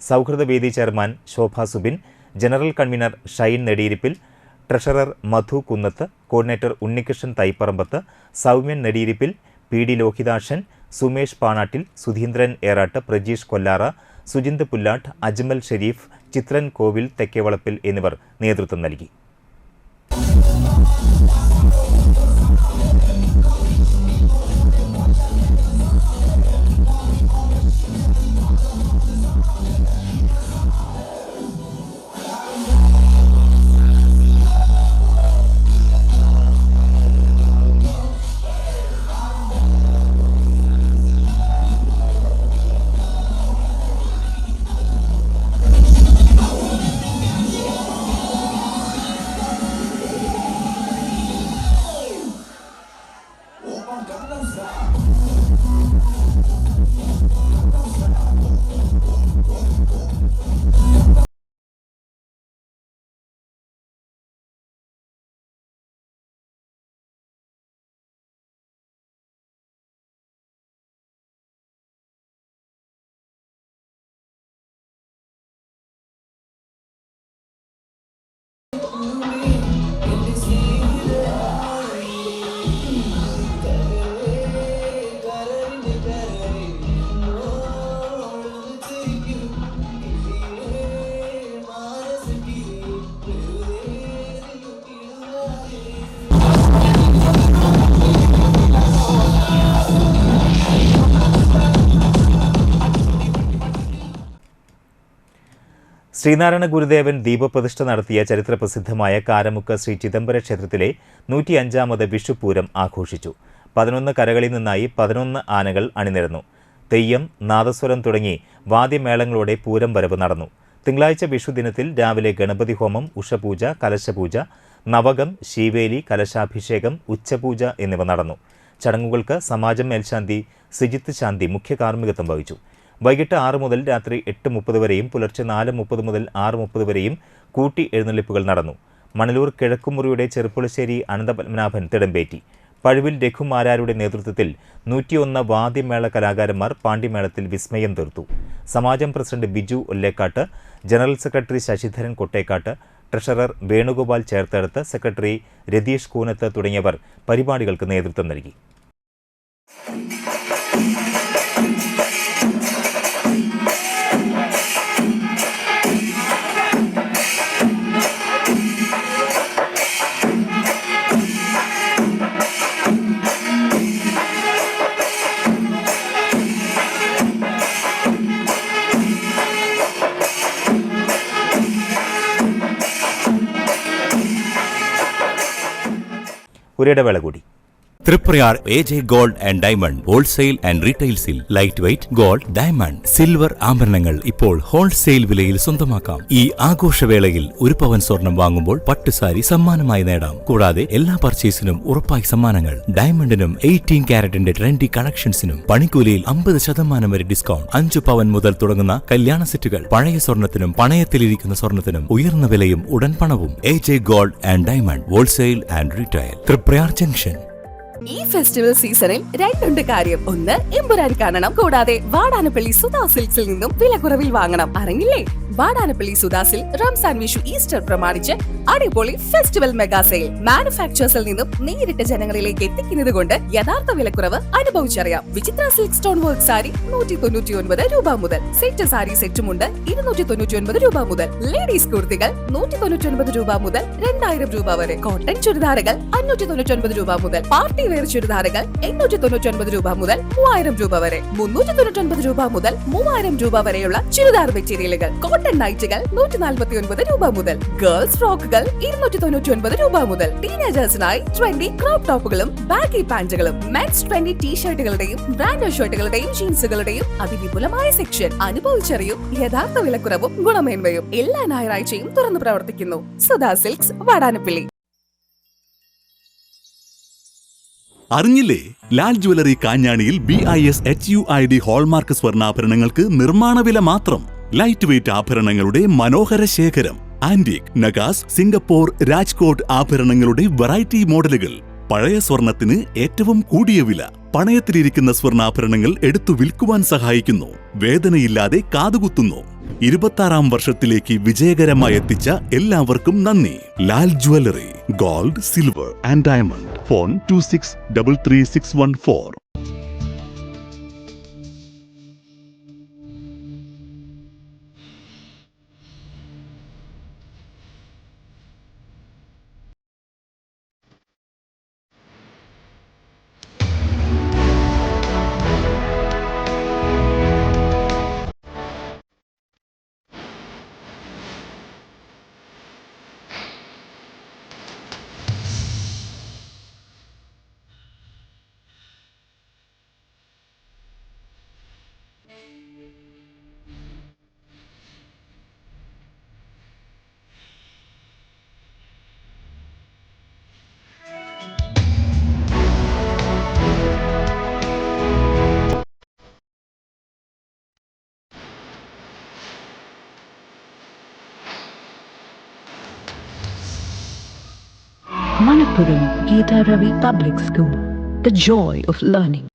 സൗഹൃദവേദി ചെയർമാൻ ശോഭ Subin, general convener Shine നെടിയിരിപ്പിൽ, treasurer മധു കുന്നത്ത്, കോർഡിനേറ്റർ ഉണ്ണികൃഷ്ണൻ തൈപ്പറമ്പത്ത്, സൗമ്യൻ നെടിയിരിപ്പിൽ, PD ലോഹിതാക്ഷൻ, സുമേഷ് പാണാട്ടിൽ, സുധീന്ദ്രൻ ഏറാട്ട്, പ്രജീഷ് കൊല്ലാറ, സുജിന്ത് പുല്ലാട്ട്, അജ്മൽ ഷെരീഫ്, ചിത്രൻ കോവിൽ തെക്കേവളപ്പിൽ എന്നിവർ നേതൃത്വം നൽകി. ശ്രീനാരായണ ഗുരുദേവൻ ദീപപ്രതിഷ്ഠ നടത്തിയ ചരിത്രപ്രസിദ്ധമായ കാരമുക്ക് ശ്രീ ചിദംബര ക്ഷേത്രത്തിലെ 105ാമത് വിഷുപൂരം ആഘോഷിച്ചു. 11 കരകളിൽ നിന്നായി 11 ആനകൾ അണിനിരന്നു. തെയ്യം, നാദസ്വരം തുടങ്ങി വാദ്യമേളങ്ങളോടെ പൂരം വരവ് നടന്നു. തിങ്കളാഴ്ച വിഷുദിനത്തിൽ രാവിലെ ഗണപതി ഹോമം, ഉഷപൂജ, കലശപൂജ, നവകം, ശീവേലി, കലശാഭിഷേകം, ഉച്ചപൂജ എന്നിവ നടന്നു. ചടങ്ങുകൾക്ക് സമാജം മേൽശാന്തി സിജിത്ത് ശാന്തി മുഖ്യ കാർമ്മികത്വം വഹിച്ചു. വൈകിട്ട് 6 മുതൽ രാത്രി 8:30 വരെയും പുലർച്ചെ 4:30 മുതൽ 6:30 വരെയും കൂട്ടി എഴുന്നള്ളിപ്പുകൾ നടന്നു. മണലൂർ കിഴക്കുമുറിയുടെ ചെറുപ്പുളശ്ശേരി അനന്തപത്മനാഭൻ തിടമ്പേറ്റി. പഴുവിൽ രഘുമാരാരുടെ നേതൃത്വത്തിൽ 101 വാദ്യമേള കലാകാരന്മാർ പാണ്ടിമേളത്തിൽ വിസ്മയം തീർത്തു. സമാജം president Biju Ollekkatt, general secretary Sasidharan Kottekkatt, treasurer Venugopal Cherthadath, secretary Ratheesh Koonath തുടങ്ങിയവർ പരിപാടികൾക്ക് നേതൃത്വം നൽകി. ഒരിടവേള കൂടി. Thriprayar AJ gold and diamond wholesale and റീറ്റെയിൽസിൽ light weight gold, diamond, silver ആഭരണങ്ങൾ ഇപ്പോൾ ഹോൾസെയിൽ വിലയിൽ സ്വന്തമാക്കാം. ഈ ആഘോഷവേളയിൽ 1 പവൻ സ്വർണം വാങ്ങുമ്പോൾ പട്ടുസാരി സമ്മാനമായി നേടാം. കൂടാതെ എല്ലാ പർച്ചേസിനും ഉറപ്പായി സമ്മാനങ്ങൾ. ഡയമണ്ടിനും 18 കാരറ്റിന്റെ ട്രെൻഡി കളക്ഷൻസിനും പണിക്കൂലിയിൽ 50% വരെ ഡിസ്കൗണ്ട്. 5 പവൻ മുതൽ തുടങ്ങുന്ന കല്യാണ സെറ്റുകൾ. പഴയ സ്വർണത്തിനും പണയത്തിലിരിക്കുന്ന സ്വർണത്തിനും ഉയർന്ന വിലയും ഉടൻ പണവും. AJ gold and diamond wholesale and retail, Triprayar junction. ഈ ഫെസ്റ്റിവൽ സീസണിൽ 2 കാര്യം. ഒന്ന്, എമ്പുരാൻ കാണണം. കൂടാതെ വാടാനപ്പള്ളി സുധാ സിൽക്സിൽ നിന്നും വിലക്കുറവിൽ വാങ്ങണം. അറിഞ്ഞില്ലേ? വാടാനപ്പള്ളി സുധാസിൽ റംസാൻ, വിഷു, ഈസ്റ്റർ പ്രമാണിച്ച് അടിപൊളി ഫെസ്റ്റിവൽ മെഗാ സെയിൽ. മാനുഫാക്ചേഴ്സിൽ നിന്നും നേരിട്ട് ജനങ്ങളിലേക്ക് എത്തിക്കുന്നത് കൊണ്ട് യഥാർത്ഥ വിലക്കുറവ് അനുഭവിച്ചറിയാം. വിചിത്ര സിൽക്ക് സ്റ്റോൺ വർക്ക് സാരി 199 രൂപ മുതൽ. സെറ്റ് സാരി സെറ്റുമുണ്ട് 299 രൂപ മുതൽ. ലേഡീസ് കുർത്തികൾ 199 രൂപ മുതൽ 2000 രൂപ വരെ. കോട്ടൺ ചുരിദാറുകൾ 599 രൂപ മുതൽ. പാർട്ടി വെയർ ചുരിദാറുകൾ 899 രൂപ മുതൽ 3000 രൂപ വരെ. 399 രൂപ മുതൽ 3000 രൂപ വരെയുള്ള ചുരിദാർ മെറ്റീരിയലുകൾ. കോട്ടൺ നൈറ്റുകൾ 149 രൂപ മുതൽ. ഗേൾസ് ഫ്രോക്കുകൾ 299 രൂപ മുതൽ. ടീനേജേഴ്സിനായി 20 ക്രോപ്പ് ടോപ്പുകളും ബാഗി പാന്റുകളും. മെൻസ് 20 ടീഷർട്ടുകളുടെയും ബ്രാൻഡഡ് ഷർട്ടുകളുടെയും ജീൻസുകളുടെയും അതിവിപുലമായ സെക്ഷൻ. അനുഭവിച്ചറിയും യഥാർത്ഥ വിലക്കുറവും ഗുണമേന്മയും. എല്ലാ ഞായറാഴ്ചയും തുറന്നു പ്രവർത്തിക്കുന്നു. സുധാ സിൽക്സ്, വാടാനപ്പള്ളി. അറിഞ്ഞില്ലേ? ലാൽ ജ്വല്ലറി കാഞ്ഞാണിയിൽ BIS HUID ഹോൾമാർക്ക് സ്വർണ്ണാഭരണങ്ങൾക്ക് നിർമ്മാണ വില മാത്രം. ലൈറ്റ് വെയ്റ്റ് ആഭരണങ്ങളുടെ മനോഹര ശേഖരം. ആന്റിക്, നഗാസ്, സിംഗപ്പൂർ, രാജ്കോട്ട് ആഭരണങ്ങളുടെ വെറൈറ്റി മോഡലുകൾ. പഴയ സ്വർണത്തിന് ഏറ്റവും കൂടിയ വില. പണയത്തിലിരിക്കുന്ന സ്വർണ്ണാഭരണങ്ങൾ എടുത്തു വിൽക്കുവാൻ സഹായിക്കുന്നു. വേദനയില്ലാതെ കാതുകുത്തുന്നു. 26ാം വർഷത്തിലേക്ക് വിജയകരമായി എത്തിച്ച എല്ലാവർക്കും നന്ദി. Lal jewellery, gold, silver and diamond. Phone 26333614. Manappuram Geeta Ravi Public School, the joy of learning.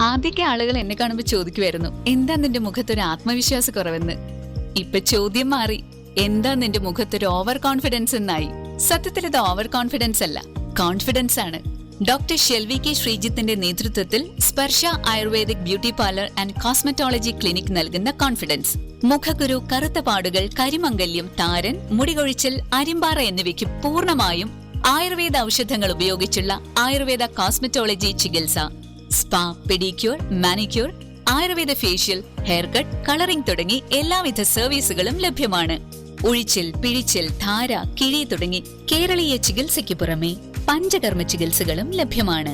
ആദ്യമൊക്കെ ആളുകൾ എന്നെ കാണുമ്പോൾ ചോദിക്കുമായിരുന്നു, എന്താ നിന്റെ മുഖത്തൊരു ആത്മവിശ്വാസ കുറവെന്ന്. ഇപ്പൊ ചോദ്യം മാറി, എന്താ നിന്റെ മുഖത്തൊരു ഓവർ കോൺഫിഡൻസ് എന്നായി. സത്യത്തിൽ ഇത് ഓവർ കോൺഫിഡൻസ് അല്ല, കോൺഫിഡൻസ് ആണ്. ഡോക്ടർ ഷെൽവി കെ ശ്രീജിത്തിന്റെ നേതൃത്വത്തിൽ Sparsha ayurvedic beauty parlour and cosmetology clinic നൽകുന്ന കോൺഫിഡൻസ്. മുഖക്കുരു, കറുത്ത പാടുകൾ, കരിമംഗല്യം, താരൻ, മുടികൊഴിച്ചിൽ, അരിമ്പാറ എന്നിവയ്ക്ക് പൂർണ്ണമായും ആയുർവേദ ഔഷധങ്ങൾ ഉപയോഗിച്ചുള്ള ആയുർവേദ കോസ്മെറ്റോളജി ചികിത്സ. Spa, pedicure, manicure, Ayurveda facial, hair cut, colouring തുടങ്ങി എല്ലാവിധ സർവീസുകളും ലഭ്യമാണ്. ഉഴിച്ചിൽ, പിഴിച്ചിൽ, ധാര, കിഴി തുടങ്ങി കേരളീയ ചികിത്സയ്ക്ക് പുറമെ പഞ്ചകർമ്മ ചികിത്സകളും ലഭ്യമാണ്.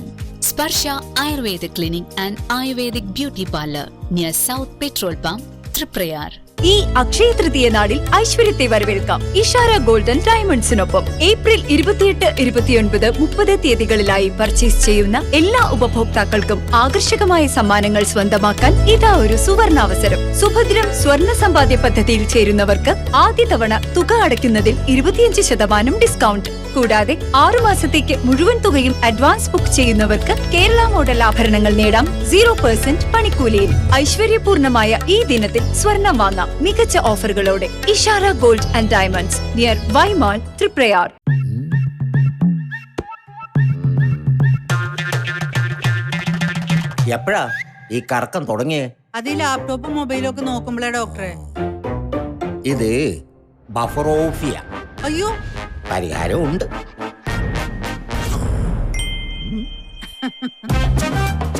Sparsha Ayurveda clinic and ayurvedic beauty parlour near south petrol pump, Thriprayar. ഈ അക്ഷയ തൃതീയ നാളിൽ ഐശ്വര്യത്തെ വരവേൽക്കാം ഇഷാര ഗോൾഡൻ ഡയമണ്ട്സിനൊപ്പം. ഏപ്രിൽ 28, 29, 30 തീയതികളിലായി പർച്ചേസ് ചെയ്യുന്ന എല്ലാ ഉപഭോക്താക്കൾക്കും ആകർഷകമായ സമ്മാനങ്ങൾ സ്വന്തമാക്കാൻ ഇതാ ഒരു സുവർണാവസരം. സുഭദ്രം സ്വർണ്ണ സമ്പാദ്യ പദ്ധതിയിൽ ചേരുന്നവർക്ക് ആദ്യ തവണ തുക അടയ്ക്കുന്നതിൽ 25% ഡിസ്കൗണ്ട്. കൂടാതെ 6 മാസത്തേക്ക് മുഴുവൻ തുകയും അഡ്വാൻസ് ബുക്ക് ചെയ്യുന്നവർക്ക് കേരള മോഡൽ ആഭരണങ്ങൾ നേടാം 0% പണിക്കൂലിയിൽ. ഐശ്വര്യപൂർണമായ ഈ ദിനത്തിൽ സ്വർണം വാങ്ങാം മികച്ച ഓഫറുകളോടെ. Ishara gold and diamonds near Y Mall, Thriprayar. എപ്പോഴാ ഈ കറക്കം തുടങ്ങിയേ? അത് ലാപ്ടോപ്പും മൊബൈലും ഒക്കെ നോക്കുമ്പോഴേ ഡോക്ടറെ. ഇത് ബഫറോഫിയ. അയ്യോ, പരിഹാരം ഉണ്ട്.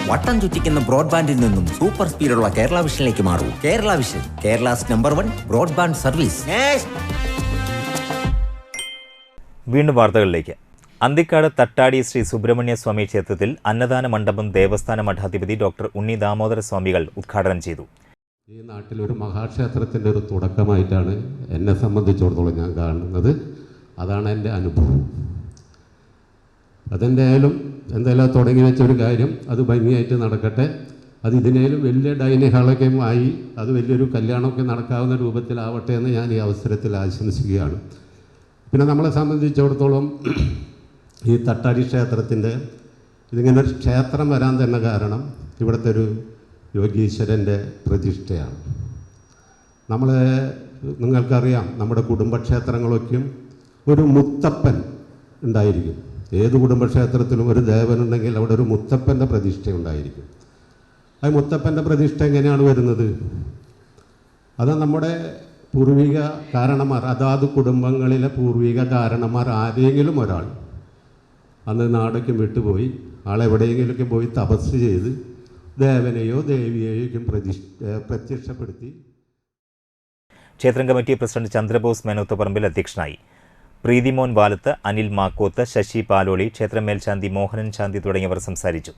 വട്ടം ചുറ്റിക്കുന്ന ബ്രോഡ്ബാൻഡിൽ നിന്നും സൂപ്പർ സ്പീഡുള്ള കേരള വിഷനിലേക്ക് മാറൂ. Kerala Vision, Kerala's #1 broadband service. വീണ്ടും വാർത്തകളിലേക്ക്. അന്തിക്കാട് തട്ടാടി ശ്രീ സുബ്രഹ്മണ്യ സ്വാമി ക്ഷേത്രത്തിൽ അന്നദാന മണ്ഡപം ദേവസ്ഥാന മഠാധിപതി ഡോക്ടർ ഉണ്ണി ദാമോദര സ്വാമികൾ ഉദ്ഘാടനം ചെയ്തു. ഈ നാട്ടിലൊരു മഹാക്ഷേത്രത്തിൻ്റെ ഒരു തുടക്കമായിട്ടാണ് എന്നെ സംബന്ധിച്ചിടത്തോളം ഞാൻ കാണുന്നത്. അതാണ് എൻ്റെ അനുഭവം. അതെന്തായാലും തുടങ്ങി വെച്ചൊരു കാര്യം അത് ഭംഗിയായിട്ട് നടക്കട്ടെ. അത് ഇതിനേലും വലിയ ഡൈനിങ് ഹാളൊക്കെ ആയി അത് വലിയൊരു കല്യാണമൊക്കെ നടക്കാവുന്ന രൂപത്തിലാവട്ടെ എന്ന് ഞാൻ ഈ അവസരത്തിൽ ആശംസിക്കുകയാണ്. പിന്നെ നമ്മളെ സംബന്ധിച്ചിടത്തോളം ഈ തട്ടാടി ക്ഷേത്രത്തിൻ്റെ ഇതിങ്ങനെ ഒരു ക്ഷേത്രം വരാൻ തന്നെ കാരണം ഇവിടുത്തെ ഒരു യോഗീശ്വരൻ്റെ പ്രതിഷ്ഠയാണ്. നിങ്ങൾക്കറിയാം, നമ്മുടെ കുടുംബക്ഷേത്രങ്ങളൊക്കെയും ഒരു മുത്തപ്പൻ ഉണ്ടായിരിക്കും. ഏത് കുടുംബക്ഷേത്രത്തിലും ഒരു ദേവനുണ്ടെങ്കിൽ അവിടെ ഒരു മുത്തപ്പൻ്റെ പ്രതിഷ്ഠ ഉണ്ടായിരിക്കും. ആ മുത്തപ്പൻ്റെ പ്രതിഷ്ഠ എങ്ങനെയാണ് വരുന്നത്? അത് നമ്മുടെ പൂർവിക കാരണന്മാർ, അതാത് കുടുംബങ്ങളിലെ പൂർവിക കാരണന്മാർ ആരെങ്കിലും ഒരാൾ അന്ന് നാടൊക്കെ വിട്ടുപോയി ആളെവിടെയെങ്കിലുമൊക്കെ പോയി തപസ് ചെയ്ത് ദേവനെയോ ദേവിയെയോ പ്രത്യക്ഷപ്പെടുത്തി. ക്ഷേത്രം കമ്മിറ്റി പ്രസിഡന്റ് ചന്ദ്രബോസ് മേനോത്തുപറമ്പിൽ അധ്യക്ഷനായി. പ്രീതിമോൻ വാലത്ത്, അനിൽ മാക്കോത്ത്, ശശി പാലോളി, ക്ഷേത്രം മേൽശാന്തി മോഹനൻ ശാന്തി തുടങ്ങിയവർ സംസാരിച്ചു.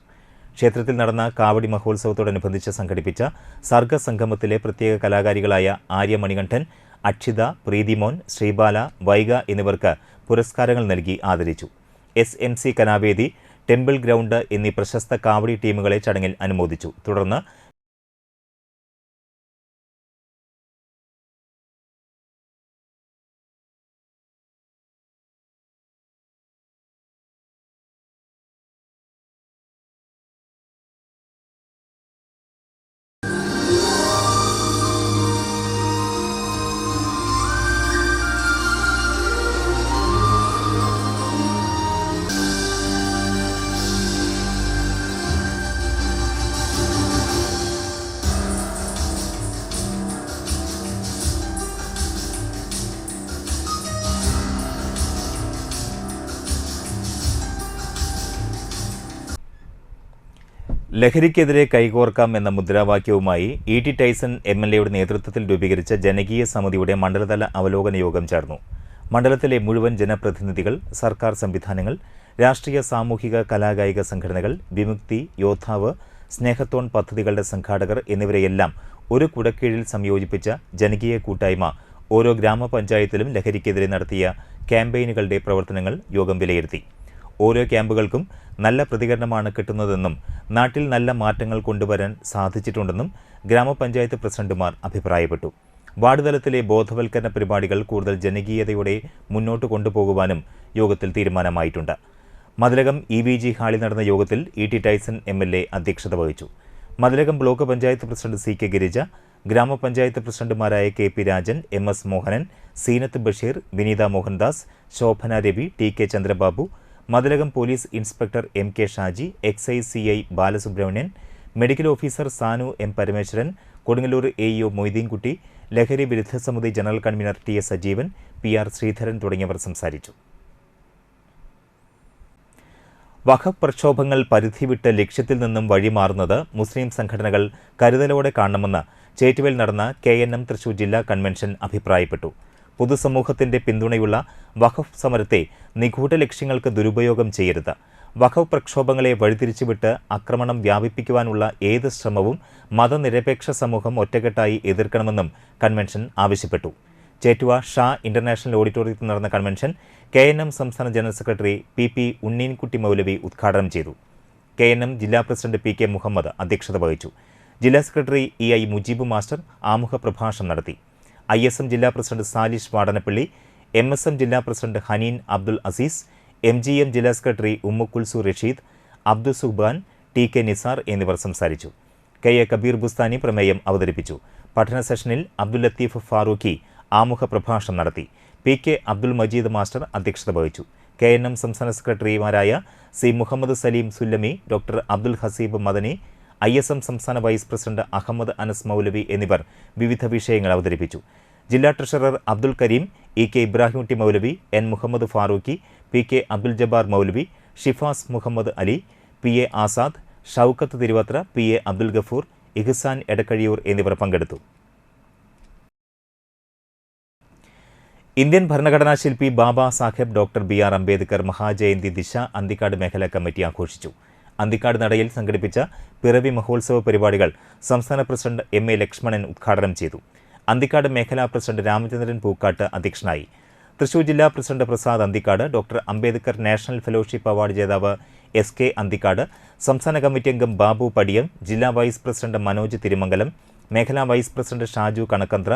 ക്ഷേത്രത്തിൽ നടന്ന കാവടി മഹോത്സവത്തോടനുബന്ധിച്ച് സംഘടിപ്പിച്ച സർഗസംഗമത്തിലെ പ്രത്യേക കലാകാരികളായ ആര്യ മണികണ്ഠൻ, അക്ഷിത, പ്രീതിമോൻ, ശ്രീബാല, വൈഗ എന്നിവർക്ക് പുരസ്കാരങ്ങൾ നൽകി ആദരിച്ചു. SMC കലാവേദി, ടെമ്പിൾ ഗ്രൗണ്ട് എന്നീ പ്രശസ്ത കാവടി ടീമുകളെ ചടങ്ങിൽ അനുമോദിച്ചു. തുടർന്ന് ലഹരിക്കെതിരെ കൈകോർക്കാം എന്ന മുദ്രാവാക്യവുമായി E.T. ടൈസൺ MLAയുടെ നേതൃത്വത്തിൽ രൂപീകരിച്ച ജനകീയ സമിതിയുടെ മണ്ഡലതല അവലോകന യോഗം ചേർന്നു. മണ്ഡലത്തിലെ മുഴുവൻ ജനപ്രതിനിധികൾ, സർക്കാർ സംവിധാനങ്ങൾ, രാഷ്ട്രീയ സാമൂഹിക കലാകായിക സംഘടനകൾ, വിമുക്തി, യോദ്ധാവ്, സ്നേഹത്തോൺ പദ്ധതികളുടെ സംഘാടകർ എന്നിവരെയെല്ലാം ഒരു കുടക്കീഴിൽ സംയോജിപ്പിച്ച ജനകീയ കൂട്ടായ്മ ഓരോ ഗ്രാമപഞ്ചായത്തിലും ലഹരിക്കെതിരെ നടത്തിയ ക്യാമ്പയിനുകളുടെ പ്രവർത്തനങ്ങൾ യോഗം വിലയിരുത്തി. ഓരോ ക്യാമ്പുകൾക്കും നല്ല പ്രതികരണമാണ് കിട്ടുന്നതെന്നും നാട്ടിൽ നല്ല മാറ്റങ്ങൾ കൊണ്ടുവരാൻ സാധിച്ചിട്ടുണ്ടെന്നും ഗ്രാമപഞ്ചായത്ത് പ്രസിഡന്റുമാർ അഭിപ്രായപ്പെട്ടു. വാർഡ് തലത്തിലെ ബോധവൽക്കരണ പരിപാടികൾ കൂടുതൽ ജനകീയതയോടെ മുന്നോട്ട് കൊണ്ടുപോകുവാനും യോഗത്തിൽ തീരുമാനമായിട്ടുണ്ട്. മതിലകം EVG ഹാളിൽ നടന്ന യോഗത്തിൽ E.T. ടൈസൺ MLA അധ്യക്ഷത വഹിച്ചു. Mathilakam block panchayat president CK Girija, ഗ്രാമപഞ്ചായത്ത് പ്രസിഡന്റുമാരായ KP Rajan, MS Mohanan, Seenath Basheer, Vineetha Mohandas, Shobhana Ravi, TK Chandrababu, Mathilakam police inspector MK Shaji, excise CI Balasubramanian, medical officer Sanu M Parameswaran, Kodungallur AEO Moideenkutty, ലഹരി വിരുദ്ധ സമിതി general convener TS Sajeevan, PR Sreedharan തുടങ്ങിയവർ സംസാരിച്ചു. വഖഫ് പ്രക്ഷോഭങ്ങൾ പരിധി വിട്ട് ലക്ഷ്യത്തിൽ നിന്നും വഴിമാറുന്നത് മുസ്ലിം സംഘടനകൾ കരുതലോടെ കാണണമെന്ന് ചേറ്റുവേൽ നടന്ന KNM തൃശൂർ ജില്ലാ കൺവെൻഷൻ അഭിപ്രായപ്പെട്ടു. പൊതുസമൂഹത്തിന്റെ പിന്തുണയുള്ള വഖഫ് സമരത്തെ നിഗൂഢ ലക്ഷ്യങ്ങൾക്ക് ദുരുപയോഗം ചെയ്യരുത്. വഖഫ് പ്രക്ഷോഭങ്ങളെ വഴിതിരിച്ചുവിട്ട് ആക്രമണം വ്യാപിപ്പിക്കുവാനുള്ള ഏത് ശ്രമവും മതനിരപേക്ഷ സമൂഹം ഒറ്റക്കെട്ടായി എതിർക്കണമെന്നും കൺവെൻഷൻ ആവശ്യപ്പെട്ടു. ചേറ്റുവ ഷാ ഇന്റർനാഷണൽ ഓഡിറ്റോറിയത്തിൽ നടന്ന കൺവെൻഷൻ KNM സംസ്ഥാന ജനറൽ സെക്രട്ടറി PP ഉണ്ണീൻകുട്ടി മൗലവി ഉദ്ഘാടനം ചെയ്തു. KNM ജില്ലാ പ്രസിഡന്റ് PK മുഹമ്മദ് അധ്യക്ഷത വഹിച്ചു. ജില്ലാ സെക്രട്ടറി EI മുജീബ് മാസ്റ്റർ ആമുഖ പ്രഭാഷണം നടത്തി. ISM ജില്ലാ പ്രസിഡന്റ് സാലിഷ് വാടനപ്പള്ളി, MSM ജില്ലാ പ്രസിഡന്റ് ഹനീൻ അബ്ദുൽ അസീസ്, MGM ജില്ലാ സെക്രട്ടറി ഉമ്മുക്കുൽസു റഷീദ്, അബ്ദുൽ സുബ്ബാൻ, TK നിസാർ എന്നിവർ സംസാരിച്ചു. KA കബീർ ബുസ്താനി പ്രമേയം അവതരിപ്പിച്ചു. പഠന സെഷനിൽ അബ്ദുൽ ലത്തീഫ് ഫാറൂഖി ആമുഖ പ്രഭാഷണം നടത്തി. PK അബ്ദുൽ മജീദ് മാസ്റ്റർ അധ്യക്ഷത വഹിച്ചു. KNM സംസ്ഥാന സെക്രട്ടറിമാരായ C Muhammad Salim Sullami, doctor Abdul Haseeb Madani, ISM സംസ്ഥാന വൈസ് പ്രസിഡന്റ് അഹമ്മദ് അനസ് മൗലവി എന്നിവർ വിവിധ വിഷയങ്ങൾ അവതരിപ്പിച്ചു. ജില്ലാ treasurer Abdul Kareem, EK Ibrahim T Moulavi, N Muhammad Farooqi, PK Abdul Jabbar Moulavi, Shifas Muhammad Ali, PA Azad, Shoukath Thiruvathra, PA Abdul Gafoor, Ihsan Edakkazhiyur എന്നിവർ പങ്കെടുത്തു. ഇന്ത്യൻ ഭരണഘടനാ ശില്പി ബാബാ സാഹേബ് ഡോക്ടർ BR അംബേദ്കർ മഹാജയന്തി ദിശ അന്തിക്കാട് മേഖലാ കമ്മിറ്റി ആഘോഷിച്ചു. അന്തിക്കാട് നടയിൽ സംഘടിപ്പിച്ച പിറവി മഹോത്സവ പരിപാടികൾ സംസ്ഥാന പ്രസിഡന്റ് MA ലക്ഷ്മണൻ ഉദ്ഘാടനം ചെയ്തു. അന്തിക്കാട് മേഖലാ പ്രസിഡന്റ് രാമചന്ദ്രൻ പൂക്കാട്ട് അധ്യക്ഷനായി. തൃശൂർ ജില്ലാ president Prasad Anthikad, doctor Ambedkar national fellowship award ജേതാവ് SK അന്തിക്കാട്, സംസ്ഥാന കമ്മിറ്റി അംഗം ബാബു പടിയം, ജില്ലാ വൈസ് പ്രസിഡന്റ് മനോജ് തിരുമംഗലം, മേഖലാ vice president Shaju Kanakkanthra,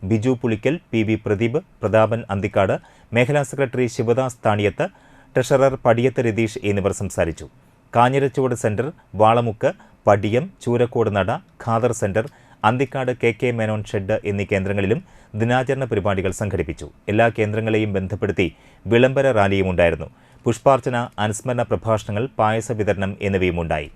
Biju Pulikkal, PV Pradeep, Prathapan Anthikad, മേഖലാ സെക്രട്ടറി ശിവദാസ് താണിയത്ത്, ട്രഷറർ പടിയത്ത് രതീഷ് എന്നിവർ സംസാരിച്ചു. Kanjirachuvad centre, Valamukku, Padiyam, Choorakkode Nada, Khader centre, Anthikad KK Menon shed എന്നീ കേന്ദ്രങ്ങളിലും ദിനാചരണ പരിപാടികൾ സംഘടിപ്പിച്ചു. എല്ലാ കേന്ദ്രങ്ങളെയും ബന്ധപ്പെടുത്തി വിളംബര റാലിയും ഉണ്ടായിരുന്നു. പുഷ്പാർച്ചന, അനുസ്മരണ പ്രഭാഷണങ്ങൾ, പായസ വിതരണം എന്നിവയുമുണ്ടായി.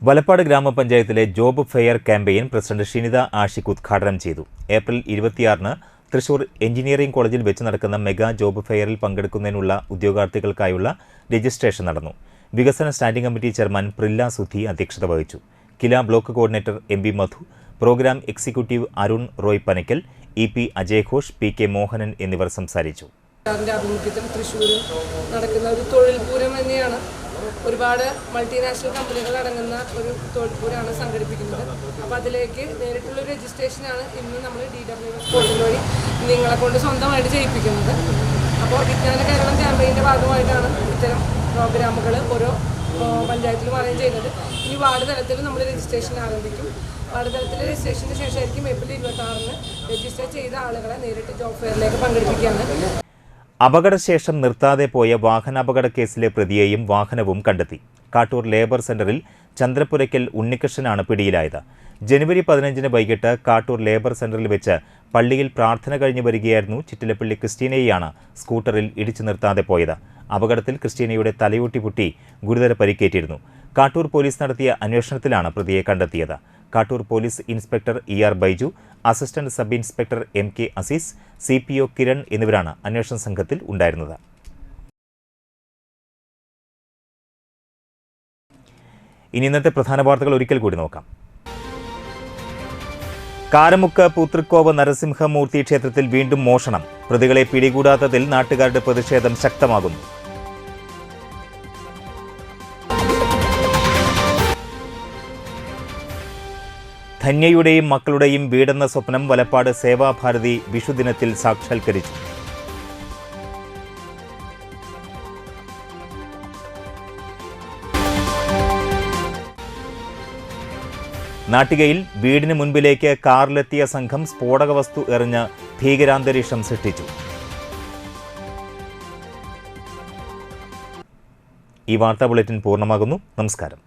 വലപ്പാട് ഗ്രാമപഞ്ചായത്തിലെ job fair campaign president Shinitha Ashiq ഉദ്ഘാടനം ചെയ്തു. ഏപ്രിൽ 26-ന് തൃശൂർ എഞ്ചിനീയറിംഗ് കോളേജിൽ വെച്ച് നടക്കുന്ന മെഗാ ജോബ് ഫെയറിൽ പങ്കെടുക്കുന്നതിനുള്ള ഉദ്യോഗാർത്ഥികൾക്കായുള്ള രജിസ്ട്രേഷൻ നടന്നു. വികസന standing committee chairman Prilla Sudhi അധ്യക്ഷത വഹിച്ചു. KILA block coordinator MB Madhu, programme executive Arun Roy Panakkal, EP Ajay Ghosh, PK Mohanan എന്നിവർ സംസാരിച്ചു. ആഭിമുഖ്യത്തിൽ തൃശ്ശൂരിൽ നടക്കുന്ന ഒരു തൊഴിൽ പൂരം തന്നെയാണ്. ഒരുപാട് മൾട്ടിനാഷണൽ കമ്പനികൾ അടങ്ങുന്ന ഒരു തൊഴിൽ പൂരമാണ് സംഘടിപ്പിക്കുന്നത്. അപ്പോൾ അതിലേക്ക് നേരിട്ടുള്ള രജിസ്ട്രേഷനാണ് ഇന്ന് നമ്മൾ DWS പോർട്ടൽ വഴി നിങ്ങളെ കൊണ്ട് സ്വന്തമായിട്ട് ചെയ്യിപ്പിക്കുന്നത്. അപ്പോൾ വിജ്ഞാന കേരളം ക്യാമ്പയിൻ്റെ ഭാഗമായിട്ടാണ് ഇത്തരം പ്രോഗ്രാമുകൾ ഓരോ പഞ്ചായത്തിലും അറേഞ്ച് ചെയ്യുന്നത്. ഇനി വാർഡ് തലത്തിൽ നമ്മൾ രജിസ്ട്രേഷൻ ആരംഭിക്കും. വാർഡ് തലത്തിലെ രജിസ്ട്രേഷന് ശേഷമായിരിക്കും ഏപ്രിൽ 26-ന് രജിസ്റ്റർ ചെയ്ത ആളുകളെ നേരിട്ട് ജോബ് ഫെയറിലേക്ക് പങ്കെടുപ്പിക്കുകയാണ്. അപകടശേഷം നിർത്താതെ പോയ വാഹനാപകട കേസിലെ പ്രതിയെയും വാഹനവും കണ്ടെത്തി. കാട്ടൂർ ലേബർ സെന്ററിൽ ചന്ദ്രപുരയ്ക്കൽ ഉണ്ണികൃഷ്ണനാണ് പിടിയിലായത്. ജനുവരി 15-ന് വൈകിട്ട് കാട്ടൂർ ലേബർ സെന്ററിൽ വെച്ച് പള്ളിയിൽ പ്രാർത്ഥന കഴിഞ്ഞു വരികയായിരുന്നു ചിറ്റിലപ്പള്ളി ക്രിസ്റ്റീനയെയാണ് സ്കൂട്ടറിൽ ഇടിച്ചു നിർത്താതെ പോയത്. അപകടത്തിൽ ക്രിസ്റ്റീനയുടെ തലയോട്ടി പൊട്ടി ഗുരുതര പരിക്കേറ്റിരുന്നു. കാട്ടൂർ പോലീസ് നടത്തിയ അന്വേഷണത്തിലാണ് പ്രതിയെ കണ്ടെത്തിയത്. Kattoor police inspector ER Baiju, assistant sub inspector MK Azeez, CPO Kiran എന്നിവരാണ് അന്വേഷണ സംഘത്തിൽ ഉണ്ടായിരുന്നത്. ഇനി ഇന്നത്തെ പ്രധാന വാർത്തകൾ ഒരിക്കൽ കൂടി നോക്കാം. കാരമുക്ക് പൂത്തൃക്കോവ് നരസിംഹമൂർത്തി ക്ഷേത്രത്തിൽ വീണ്ടും മോഷണം. പ്രതികളെ പിടികൂടാത്തതിൽ നാട്ടുകാരുടെ പ്രതിഷേധം ശക്തമാകുന്നു. ധന്യയുടെയും മക്കളുടെയും വീടെന്ന സ്വപ്നം വലപ്പാട് സേവാഭാരതി വിഷുദിനത്തിൽ സാക്ഷാത്കരിച്ചു. നാട്ടികയിൽ വീടിന് മുൻപിലേക്ക് കാറിലെത്തിയ സംഘം സ്ഫോടക വസ്തു എറിഞ്ഞ് ഭീകരാന്തരീക്ഷം സൃഷ്ടിച്ചു. ഈ വാർത്താ ബുള്ളറ്റിൻ പൂർണ്ണമാകുന്നു. നമസ്കാരം.